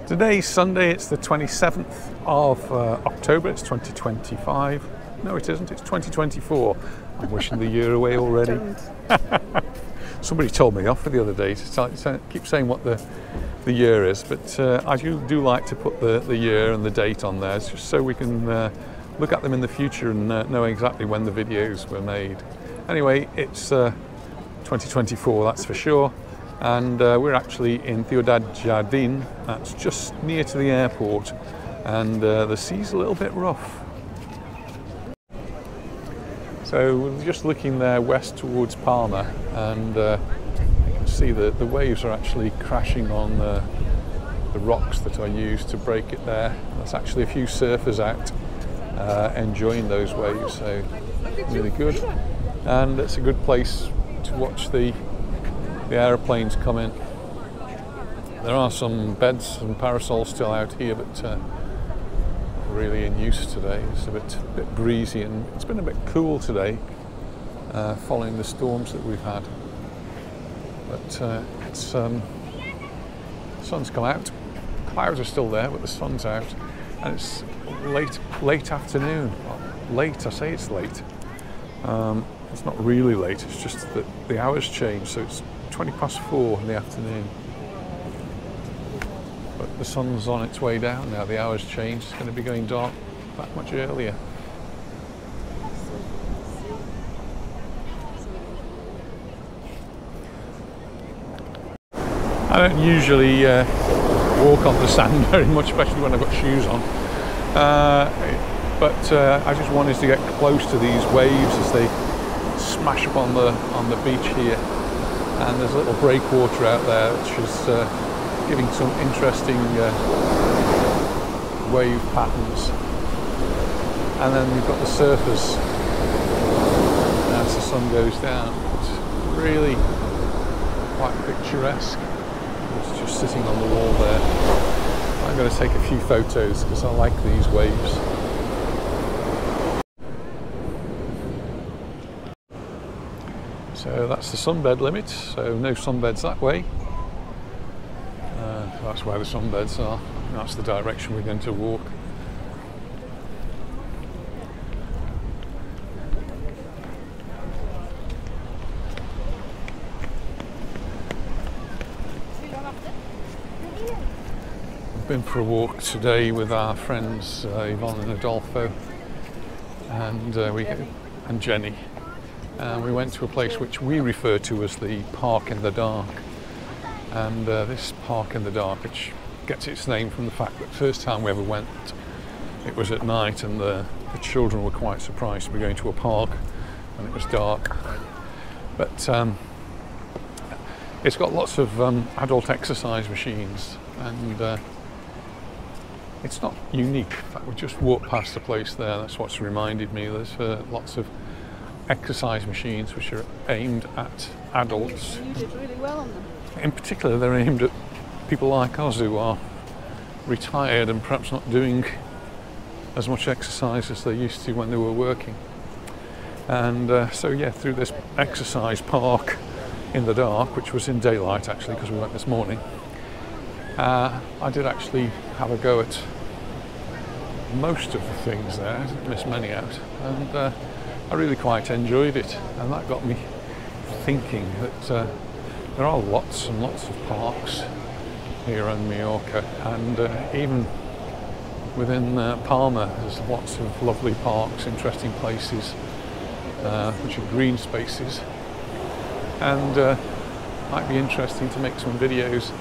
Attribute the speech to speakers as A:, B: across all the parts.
A: Today's Sunday, it's the 27th of October, it's 2025. No, it isn't, it's 2024. I'm wishing the year away already. Somebody told me off for the other day to keep saying what the year is, but I do like to put the year and the date on there, just so we can look at them in the future and know exactly when the videos were made. Anyway, it's 2024, that's for sure. And we're actually in Ciudad, Jardín. That's just near to the airport, and the sea's a little bit rough. So we're just looking there west towards Palma, and you can see the waves are actually crashing on the rocks that I used to break it there. There's actually a few surfers out enjoying those waves, so really good. And it's a good place to watch the aeroplanes come in. There are some beds and parasols still out here, but not really in use today. It's a bit breezy, and it's been a bit cool today following the storms that we've had. But the sun's come out. Clouds are still there, but the sun's out, and it's late afternoon. Well, late, I say it's late. It's not really late, it's just that the hours change, so it's 4:20 in the afternoon. But the sun's on its way down now, the hours changed, it's going to be going dark that much earlier. I don't usually walk on the sand very much, especially when I've got shoes on. But I just wanted to get close to these waves as they smash up on the beach here. And there's a little breakwater out there which is giving some interesting wave patterns. And then we've got the surfers as the sun goes down. It's really quite picturesque. It's just sitting on the wall there. I'm going to take a few photos because I like these waves. So that's the sunbed limit, so no sunbeds that way. That's where the sunbeds are. That's the direction we're going to walk. We've been for a walk today with our friends Yvonne and Adolfo and Jenny. We went to a place which we refer to as the Park in the Dark. And this Park in the Dark, which gets its name from the fact that the first time we ever went, it was at night, and the children were quite surprised to be going to a park and it was dark. But it's got lots of adult exercise machines, and it's not unique. In fact, we just walked past the place there, that's what's reminded me. There's lots of exercise machines which are aimed at adults.
B: You did really well on them.
A: In particular, they're aimed at people like us who are retired and perhaps not doing as much exercise as they used to when they were working. And so yeah, through this exercise park in the dark, which was in daylight actually because we went this morning, I did actually have a go at most of the things there. I didn't miss many out, and I really quite enjoyed it, and that got me thinking that there are lots and lots of parks here in Mallorca, and even within Palma there's lots of lovely parks, interesting places, which are green spaces, and might be interesting to make some videos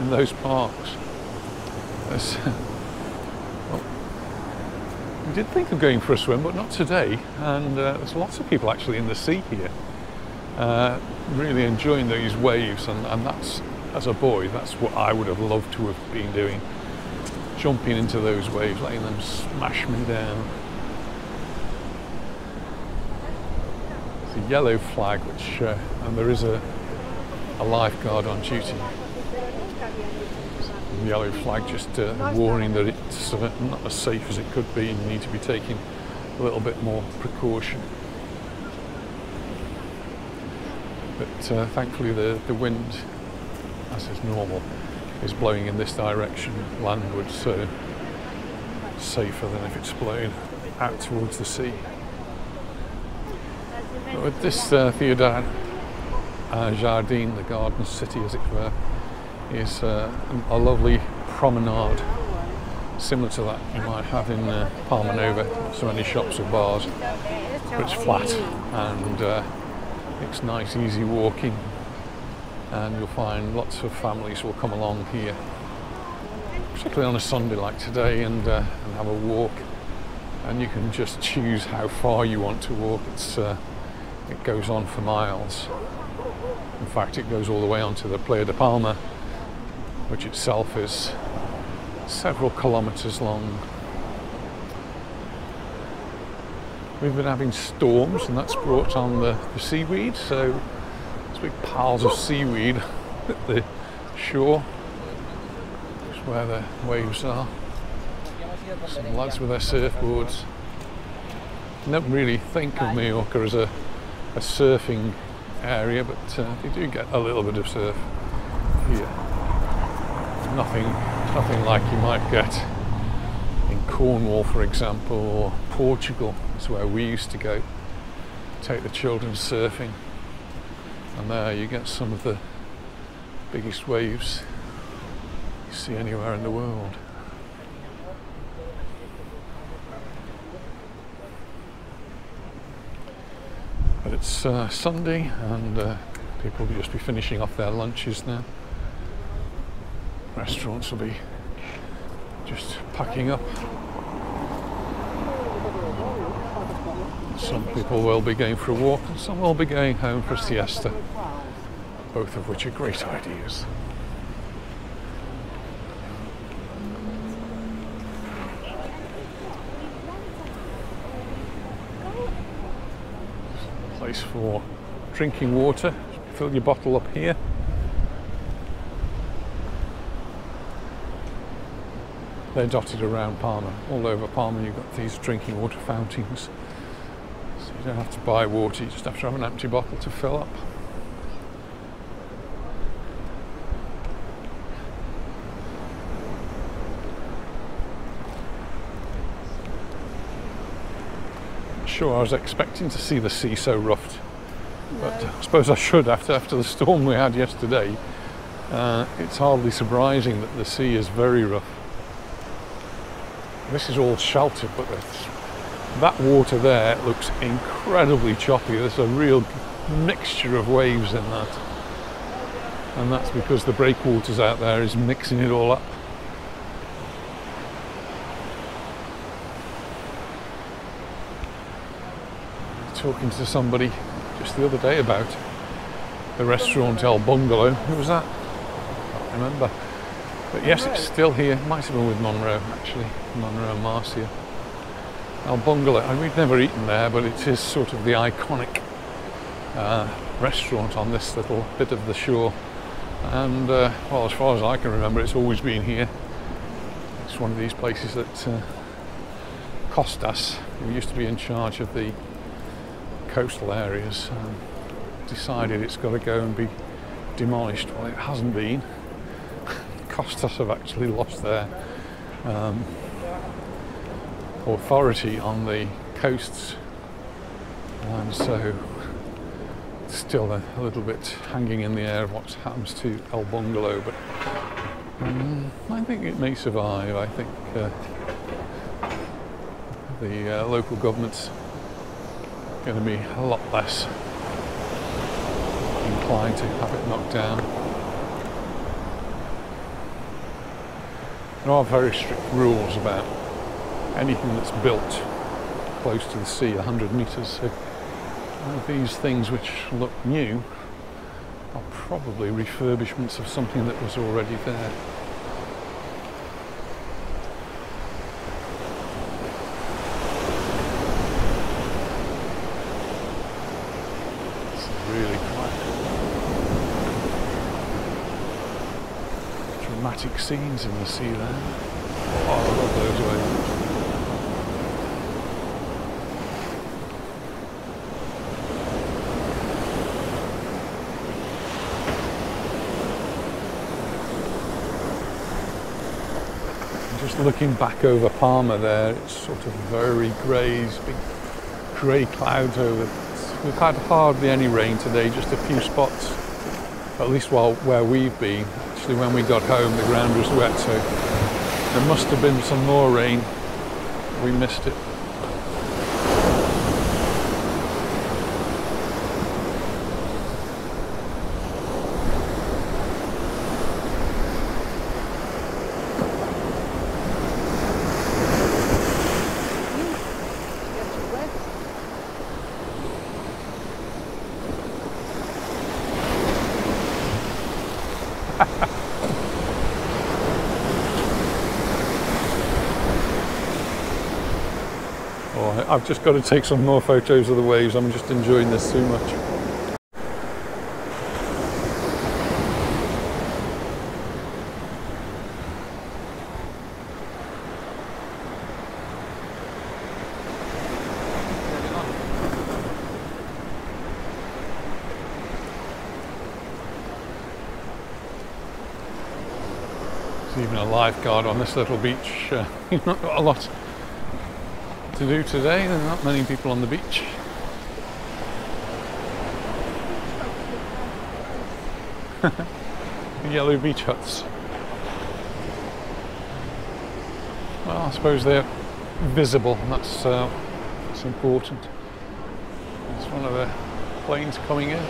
A: in those parks. We did think of going for a swim, but not today, and there's lots of people actually in the sea here, really enjoying these waves, and that's, as a boy, that's what I would have loved to have been doing, jumping into those waves, letting them smash me down. It's a yellow flag, which, and there is a lifeguard on duty. The yellow flag just warning that it's not as safe as it could be, and you need to be taking a little bit more precaution. But thankfully the wind, as is normal, is blowing in this direction landwards, so safer than if it's blowing out towards the sea. But with this Ciudad, Jardín, the garden city as it were, is a lovely promenade similar to that you might have in Palma. Not so many shops or bars, but it's flat and it's nice, easy walking, and you'll find lots of families will come along here, particularly on a Sunday like today, and have a walk. And you can just choose how far you want to walk. It goes on for miles. In fact, it goes all the way onto the Playa de Palma, which itself is several kilometres long. We've been having storms, and that's brought on the seaweed, so there's big piles of seaweed at the shore. That's where the waves are. Some lads with their surfboards. I don't really think of Mallorca as a surfing area, but they do get a little bit of surf here. Nothing like you might get in Cornwall, for example, or Portugal. That's where we used to go, take the children surfing, and there you get some of the biggest waves you see anywhere in the world. But it's Sunday, and people will just be finishing off their lunches now. Restaurants will be just packing up. Some people will be going for a walk, and some will be going home for a siesta, both of which are great ideas. Place for drinking water. Fill your bottle up here. They're dotted around Palma. All over Palma you've got these drinking water fountains. So you don't have to buy water, you just have to have an empty bottle to fill up. Sure, I was expecting to see the sea so roughed, but I suppose I should after the storm we had yesterday. It's hardly surprising that the sea is very rough. This is all sheltered, but that water there looks incredibly choppy. There's a real mixture of waves in that, and that's because the breakwaters out there is mixing it all up. Talking to somebody just the other day about the restaurant El Bungalow. Who was that? I can't remember. But yes, it's still here. Might have been with Monroe, actually. Monroe and Marcia. El Bungalow. And we'd never eaten there, but it is sort of the iconic restaurant on this little bit of the shore. And, well, as far as I can remember, it's always been here. It's one of these places that Costas, who used to be in charge of the coastal areas, decided it's got to go and be demolished. Well, it hasn't been. Costas have actually lost their authority on the coasts, and so it's still a little bit hanging in the air of what happens to El Bungalow, but I think it may survive. I think the local government's going to be a lot less inclined to have it knocked down. There are very strict rules about anything that's built close to the sea, 100 metres. So these things which look new are probably refurbishments of something that was already there. Dramatic scenes in the sea there. Oh, I love those waves. Just looking back over Palma there, it's sort of very grey, big grey clouds over. We've had hardly any rain today, just a few spots, at least where we've been. Actually, when we got home, the ground was wet, so there must have been some more rain. We missed it. Oh, I've just got to take some more photos of the waves. I'm just enjoying this too much. There's even a lifeguard on this little beach. You've not got a lot to do today. There are not many people on the beach. Yellow beach huts. Well, I suppose they're visible, and that's important. There's one of the planes coming in.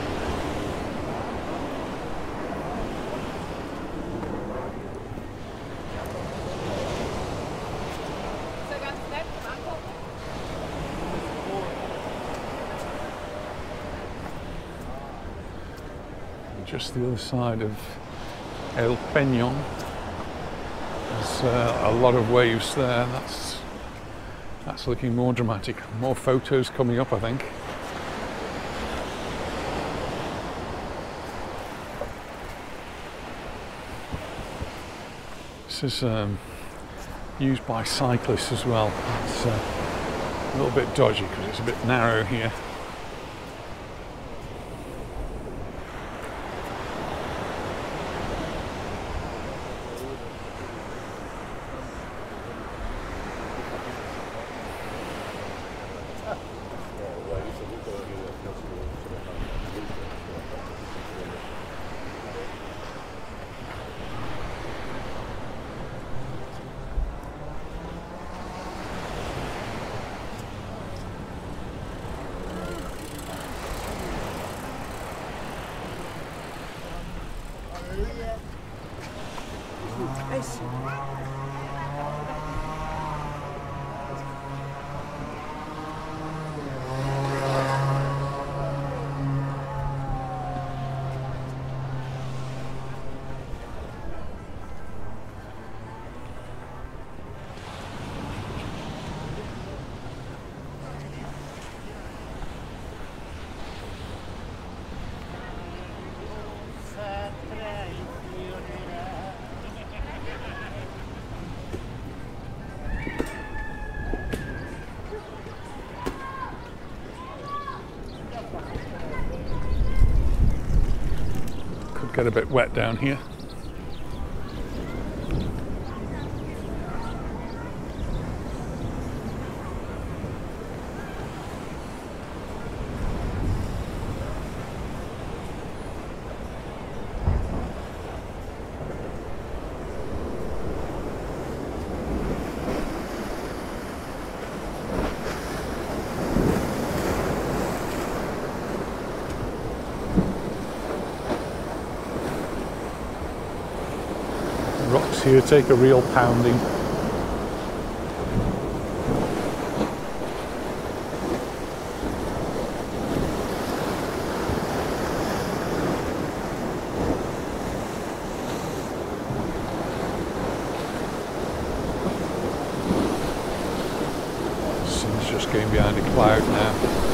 A: Just the other side of El Peñón. There's a lot of waves there. That's looking more dramatic. More photos coming up, I think. This is used by cyclists as well. It's a little bit dodgy because it's a bit narrow here. Get a bit wet down here. Rocks here take a real pounding. The sun's just going behind a cloud now.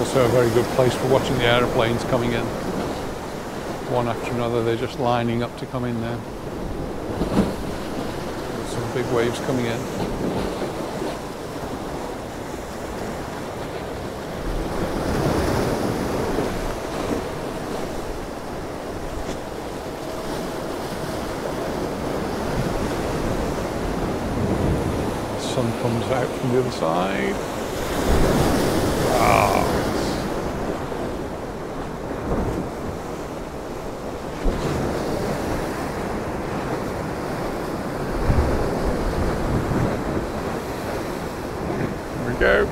A: also a very good place for watching the aeroplanes coming in. One after another, they're just lining up to come in now. Some big waves coming in. Sun comes out from the other side. Wow. Here we go.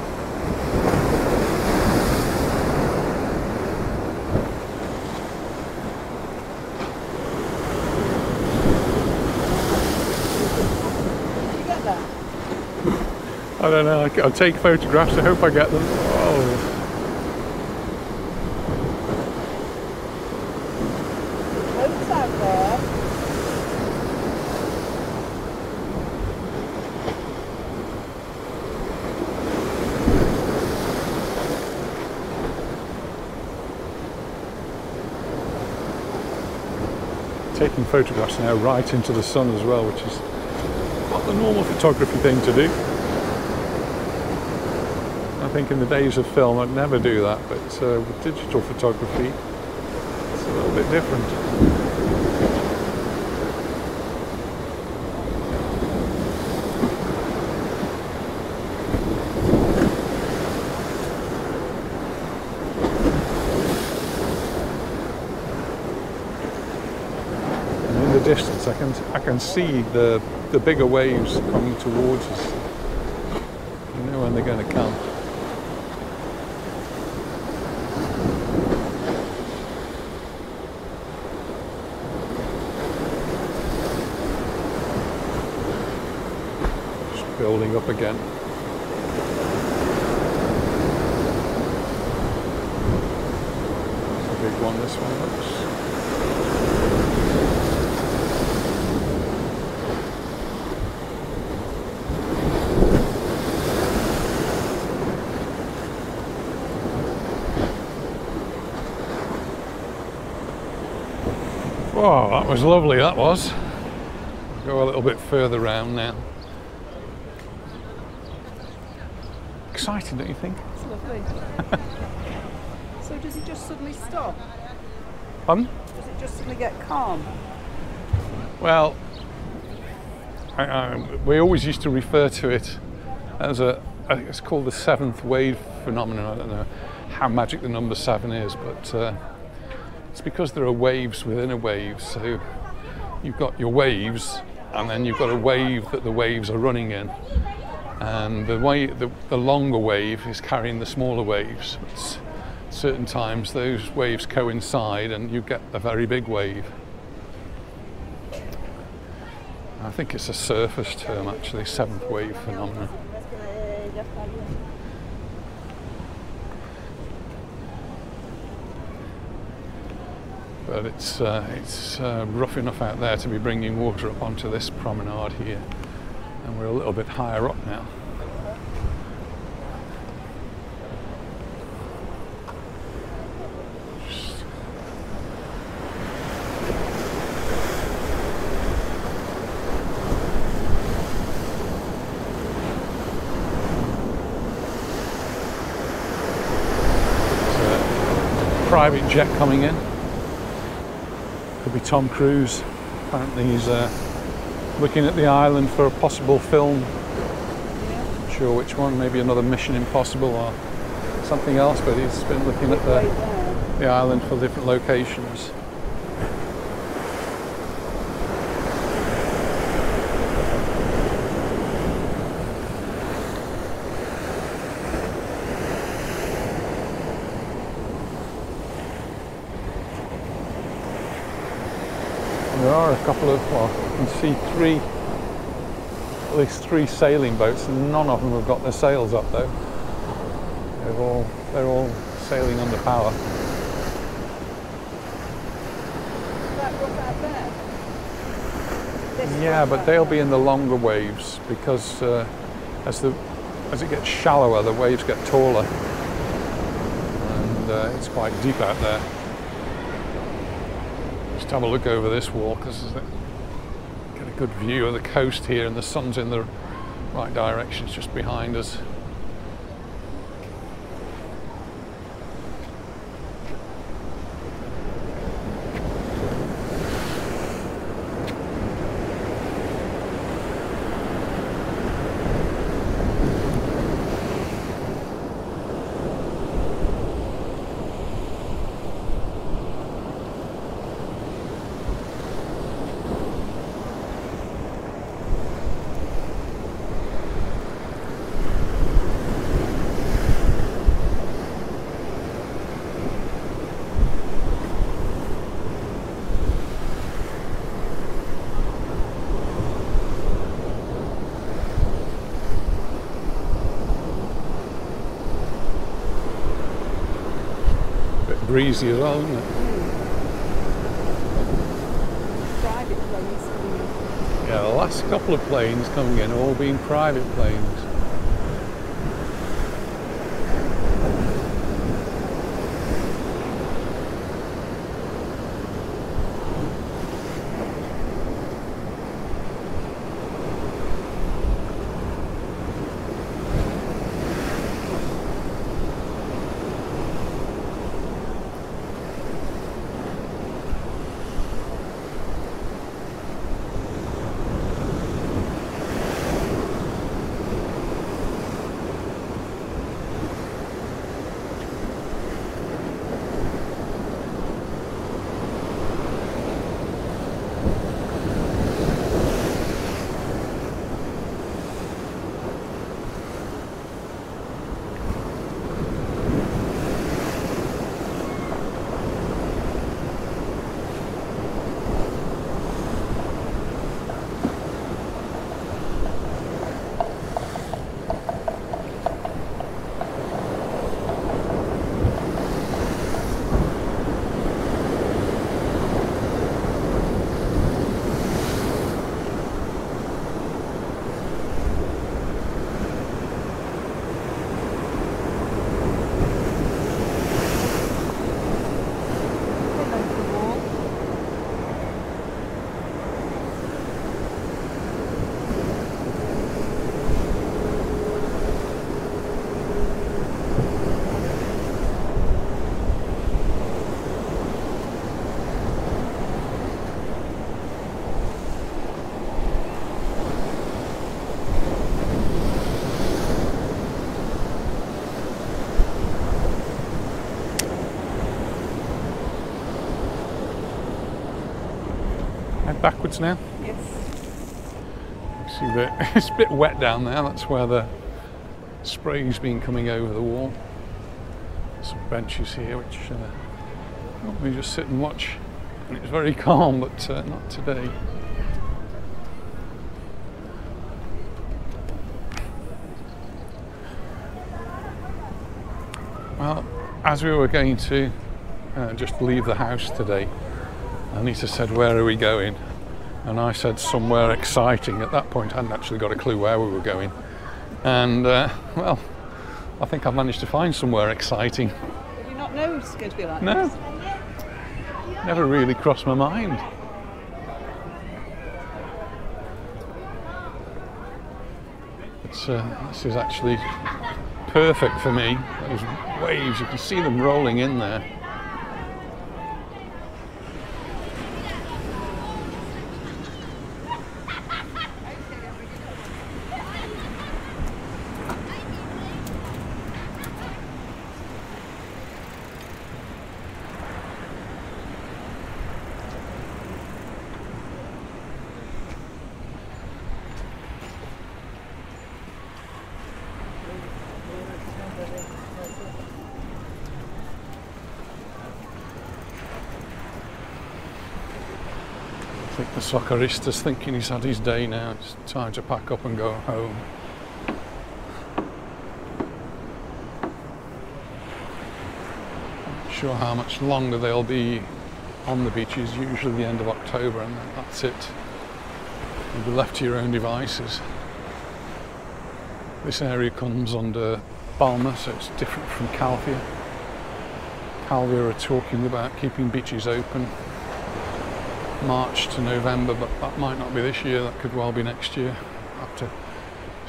A: I don't know, I'll take photographs, I hope I get them. Oh.
B: Boats out there.
A: Taking photographs now right into the sun as well, which is not the normal photography thing to do. I think in the days of film I'd never do that, but with digital photography it's a little bit different. And in the distance I can see the bigger waves coming towards us. You know when they're going to come. Building up again. It's a big one, this one looks. Wow, that was lovely, that was. Go a little bit further round now. Exciting, don't you think?
B: It's lovely. So does it just suddenly stop?
A: Pardon?
B: Does it just suddenly get calm?
A: Well, we always used to refer to it as it's called the seventh wave phenomenon. I don't know how magic the number 7 is, but it's because there are waves within a wave. So you've got your waves, and then you've got a wave that the waves are running in. And the longer wave is carrying the smaller waves. At certain times those waves coincide and you get a very big wave. I think it's a surface term actually, seventh wave phenomenon. But it's rough enough out there to be bringing water up onto this promenade here. And we're a little bit higher up now. Private jet coming in. Could be Tom Cruise. Apparently he's looking at the island for a possible film. Not sure which one, maybe another Mission Impossible or something else, but he's been looking at the island for different locations. There are a couple of, well, you can see at least three sailing boats, and none of them have got their sails up though. They're all sailing under power. Yeah, but they'll be in the longer waves because as it gets shallower, the waves get taller. and it's quite deep out there. Just have a look over this wall because get a good view of the coast here, and the sun's in the right direction, it's just behind us. Breezy as well, isn't it?
B: Private planes.
A: Yeah, the last couple of planes coming in all been private planes. Backwards now.
B: Yes.
A: See that it's a bit wet down there. That's where the spray's been coming over the wall. Some benches here, which we just sit and watch. And it's very calm, but not today. Well, as we were going to just leave the house today, Anita said, "Where are we going?" And I said, "Somewhere exciting." At that point I hadn't actually got a clue where we were going, and well, I think I've managed to find somewhere exciting.
B: Did you not know it's going to be like
A: No,
B: this?
A: never really crossed my mind. But this is actually perfect for me. Those waves, you can see them rolling in there. I think the soccerista's thinking he's had his day now. It's time to pack up and go home. Not sure how much longer they'll be on the beaches. Usually the end of October, and then that's it. You'll be left to your own devices. This area comes under Palma, so it's different from Calafia. Calvia are talking about keeping beaches open March to November, but that might not be this year, that could well be next year. I'll have to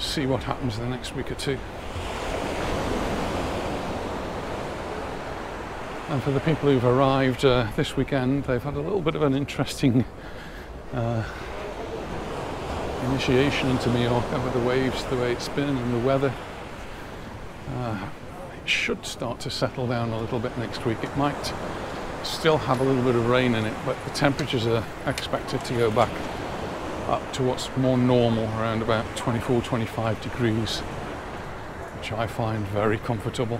A: see what happens in the next week or two. And for the people who've arrived this weekend, they've had a little bit of an interesting initiation into Mallorca with the waves, the way it's been, and the weather. It should start to settle down a little bit next week. It might still have a little bit of rain in it, but the temperatures are expected to go back up to what's more normal, around about 24-25 degrees, which I find very comfortable.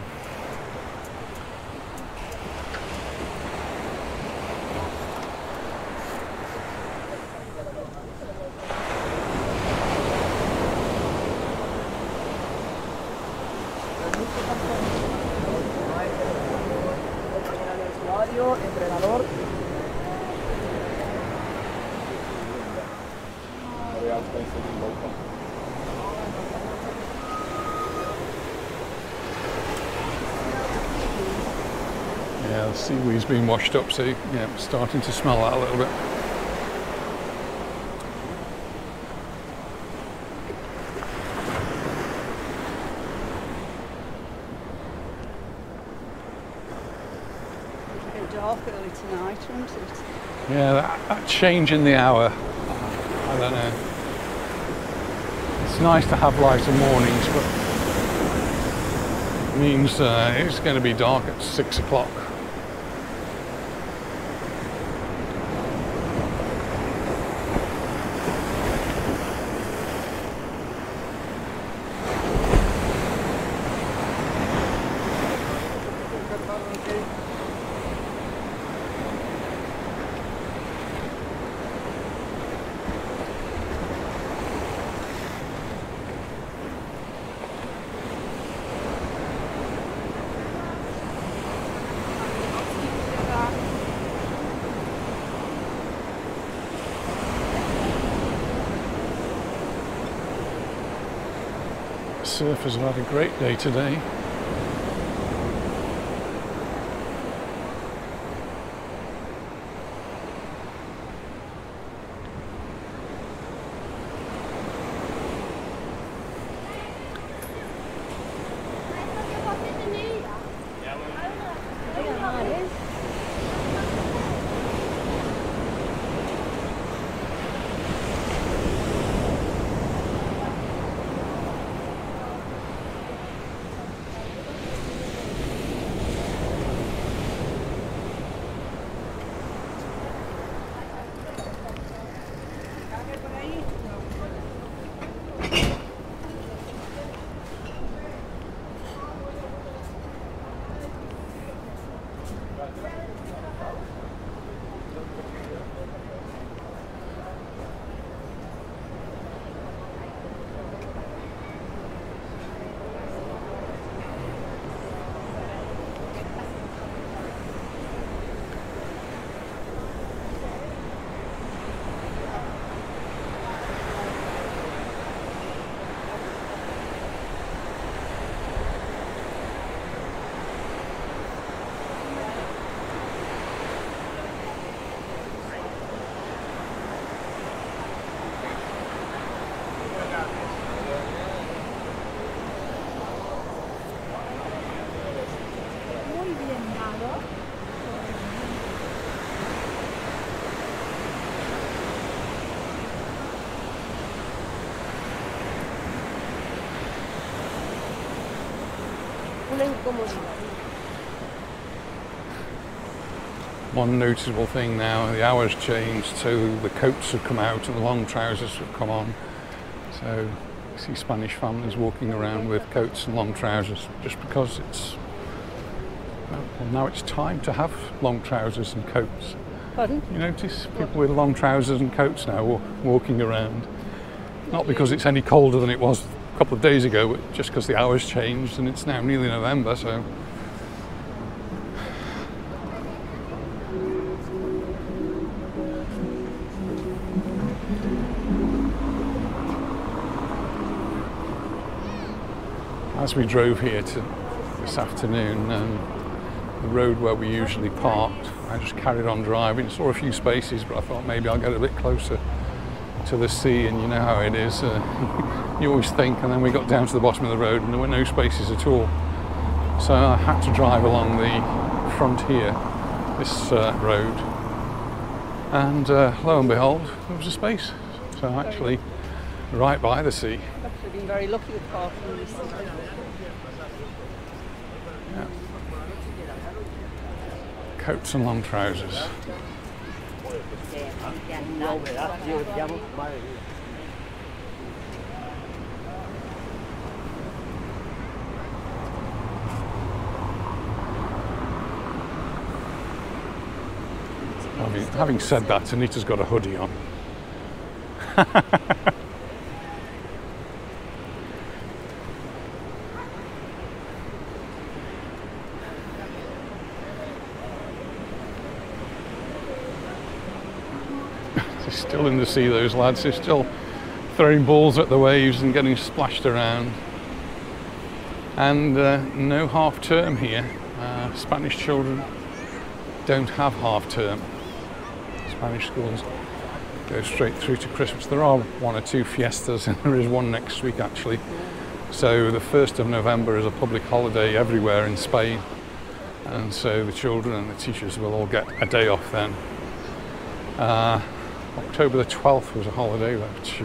A: Yeah, the seaweed's been washed up, so yeah, it's starting to smell that a little bit.
B: Dark early tonight, won't it?
A: Yeah, that change in the hour, I don't know. It's nice to have lighter mornings, but it means it's going to be dark at 6 o'clock. Surfers have had a great day today. One noticeable thing now, the hour's changed, so the coats have come out and the long trousers have come on. So you see Spanish families walking around with coats and long trousers just because it's, well, now it's time to have long trousers and coats.
B: Pardon?
A: You notice people with long trousers and coats now walking around. Not because it's any colder than it was a couple of days ago, but just because the hour's changed and it's now nearly November, so. As we drove here this afternoon, the road where we usually parked. I just carried on driving, saw a few spaces, but I thought maybe I'll get a bit closer to the sea, and you know how it is. You always think, and then we got down to the bottom of the road and there were no spaces at all. So I had to drive along the frontier, this road, and lo and behold, there was a space. So actually, right by the sea.
B: I've actually been very lucky with parking recently.
A: Yeah. Coats and long trousers. Having said that, Anita's got a hoodie on. They're still in the sea, those lads. They're still throwing balls at the waves and getting splashed around. And no half term here. Spanish children don't have half term. Spanish schools go straight through to Christmas. There are one or two fiestas, and there is one next week actually. So the 1st of November is a public holiday everywhere in Spain, and so the children and the teachers will all get a day off then. October the 12th was a holiday which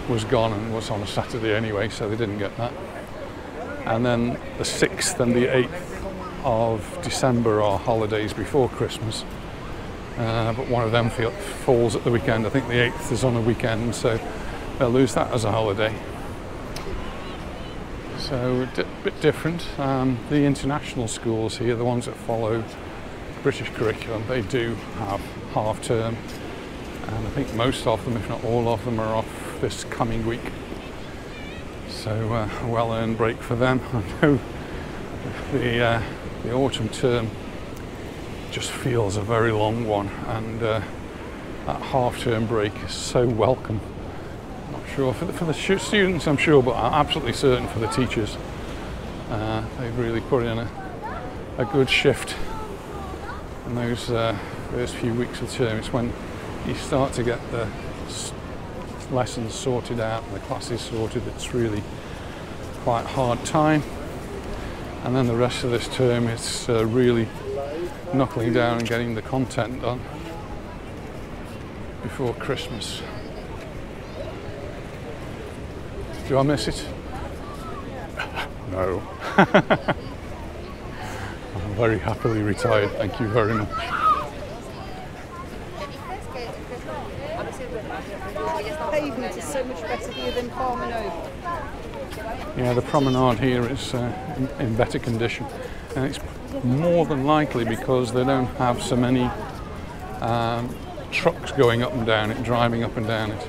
A: was gone and was on a Saturday anyway, so they didn't get that. And then the 6th and the 8th of December are holidays before Christmas. But one of them falls at the weekend. I think the 8th is on a weekend, so they'll lose that as a holiday. So a bit different. The international schools here, the ones that follow British curriculum, they do have half term, and I think most of them, if not all of them, are off this coming week. So a well-earned break for them. I know the autumn term just feels a very long one, and that half-term break is so welcome. Not sure for the students, I'm sure, but I'm absolutely certain for the teachers. They've really put in a good shift in those first few weeks of term. It's when you start to get the lessons sorted out and the classes sorted, it's really quite a hard time. And then the rest of this term, it's really knuckling down and getting the content done before Christmas. Do I miss it? No. I'm very happily retired, thank you very much.
B: Pavement is so much better here than Palma.
A: Yeah, the promenade here is in better condition, and it's more than likely because they don't have so many trucks going up and down it, driving up and down it.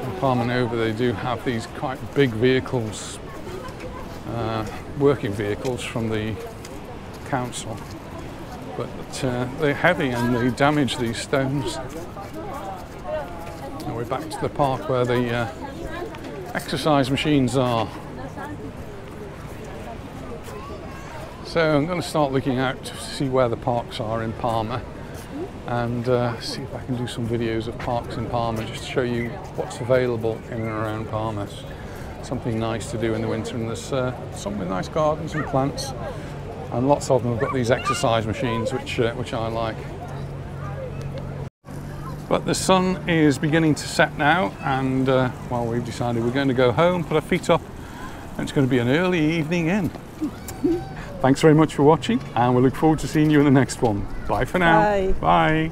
A: In Palma Nova they do have these quite big vehicles, working vehicles from the council, but they're heavy and they damage these stones. And we're back to the park where the exercise machines are. So I'm going to start looking out to see where the parks are in Palma, and see if I can do some videos of parks in Palma, just to show you what's available in and around Palma. It's something nice to do in the winter, and there's some with nice gardens and plants, and lots of them have got these exercise machines which I like. But the sun is beginning to set now, and well, we've decided we're going to go home, put our feet up, and it's going to be an early evening in. Thanks very much for watching, and we look forward to seeing you in the next one. Bye for now.
B: Bye.
A: Bye.